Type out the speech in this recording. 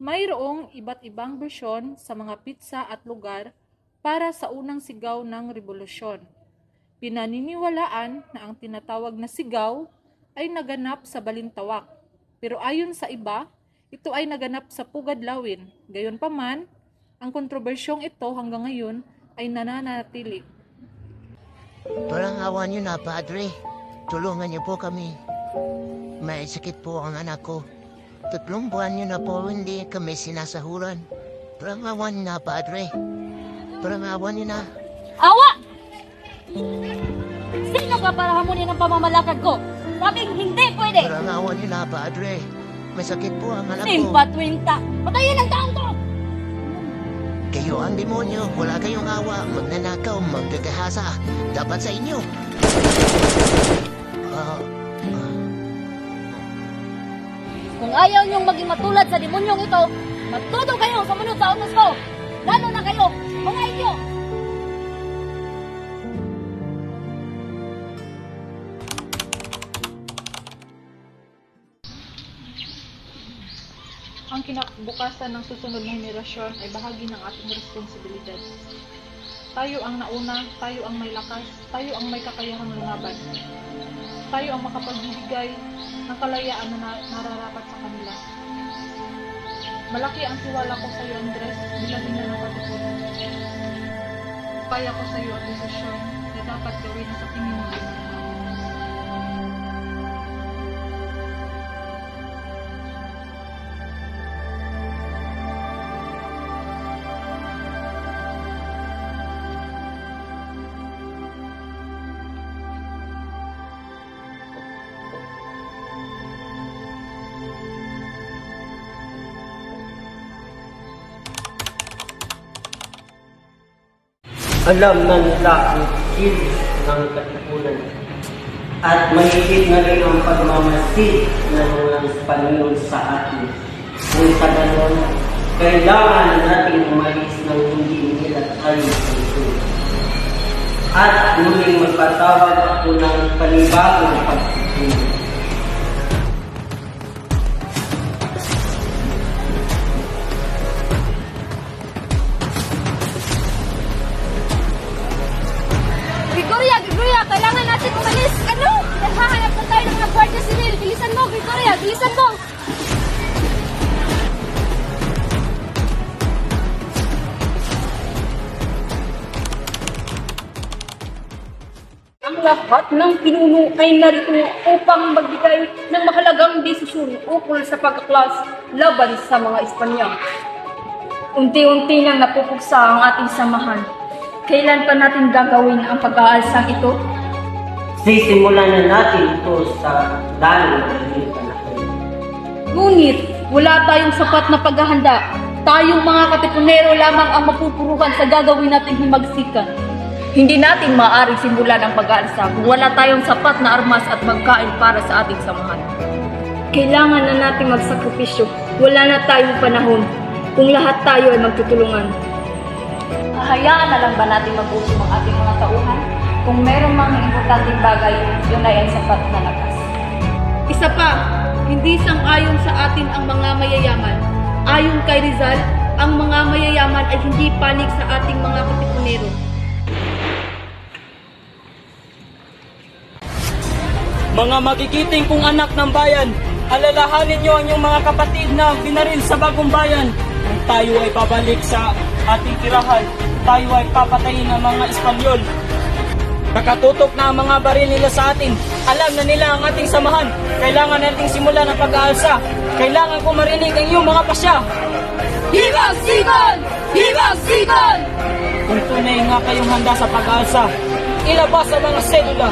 Mayroong iba't ibang bersyon sa mga pitsa at lugar para sa unang sigaw ng rebolusyon. Pinaniniwalaan na ang tinatawag na sigaw ay naganap sa Balintawak, pero ayon sa iba, ito ay naganap sa Pugadlawin. Gayunpaman, ang kontrobersyong ito hanggang ngayon ay nananatili. Parang awa niyo na, Padre. Tulungan niyo po kami. May sakit po ang anak ko. 3 buwan niyo na po hindi kami sinasahuran. Parang awa niyo na, Padre. Parang awa niyo na. Awa! Sino ka para hamunin ang pamamalakad ko? Sabing hindi pwede! Parang awa niyo na, Padre. May sakit po ang anak ko. Simpatwinta! Patayin ang taong to! Kayo ang demonyo. Wala kayong awa. Magnanakaw, magdagahasa. Dapat sa inyo. Kung ayaw niyong maging matulad sa demonyong ito, matuto kayo sa munod sa utos ko! Lalo na kayo, mga inyo! Ang kinabukasan ng susunod na henerasyon ay bahagi ng ating responsibilidad. Tayo ang nauna, tayo ang may lakas, tayo ang may kakayahang lumaban. Tayo ang makapagbibigay ng kalayaan na nararapat sa kanila. Malaki ang tiwala ko sa iyo, Andres, bilang ina ng katipunan. Paya ko sa iyo ang desisyon na dapat gawin sa tingin mo. Alam na nila ang kilos ng katipunan at mahigit na rin ang pagmamasid ng walang Espanyol sa atin. Kung sa ganon, kailangan natin umalis ng hindi nila tayo sa at muling magpatawag ako ng panibagong pagtutulong. Gregoria, kailangan natin umalis! Ano? Naghahanap na tayo ng mga Guardia Civil! Bilisan mo, Gregoria! Bilisan mo! Ang lahat ng pinuno ay narito upang magbigay ng mahalagang desisyon ukol sa pagkaklas laban sa mga Espanyol. Unti-unti nang napupuksa ang ating samahan. Kailan pa natin gagawin ang pag-aalsang ito? Sisimulan na natin ito sa dalo ng panahon. Ngunit wala tayong sapat na paghahanda. Tayong mga katipunero lamang ang mapupuruhan sa gagawin nating himagsikan. Hindi natin maaaring simulan ang pag-aalsa kung wala tayong sapat na armas at pagkain para sa ating samahan. Kailangan na nating magsakripisyo. Wala na tayong panahon kung lahat tayo ay magtutulungan. Hahayaan na lang ba natin mag-usap ang ating mga tauhan? Kung merong mga importanteng bagay, yun ay ang sapat na lakas. Isa pa, hindi sang-ayon sa atin ang mga mayayaman. Ayon kay Rizal, ang mga mayayaman ay hindi panig sa ating mga katipunero. Mga magigiting kong anak ng bayan, alalahanin niyo ang inyong mga kapatid na binaril sa bagong bayan. Kung tayo ay babalik sa ating tirahan, tayo ay papatayin ng mga Espanyol. Nakatutok na ang mga baril nila sa atin. Alam na nila ang ating samahan. Kailangan nating simulan ang pag-aalsa. Kailangan ko marinig ang iyong mga pasya. Hibag Sigon! Hibag Sigon! Kung tunay nga kayong handa sa pag-aalsa, ilabas ang mga sedula.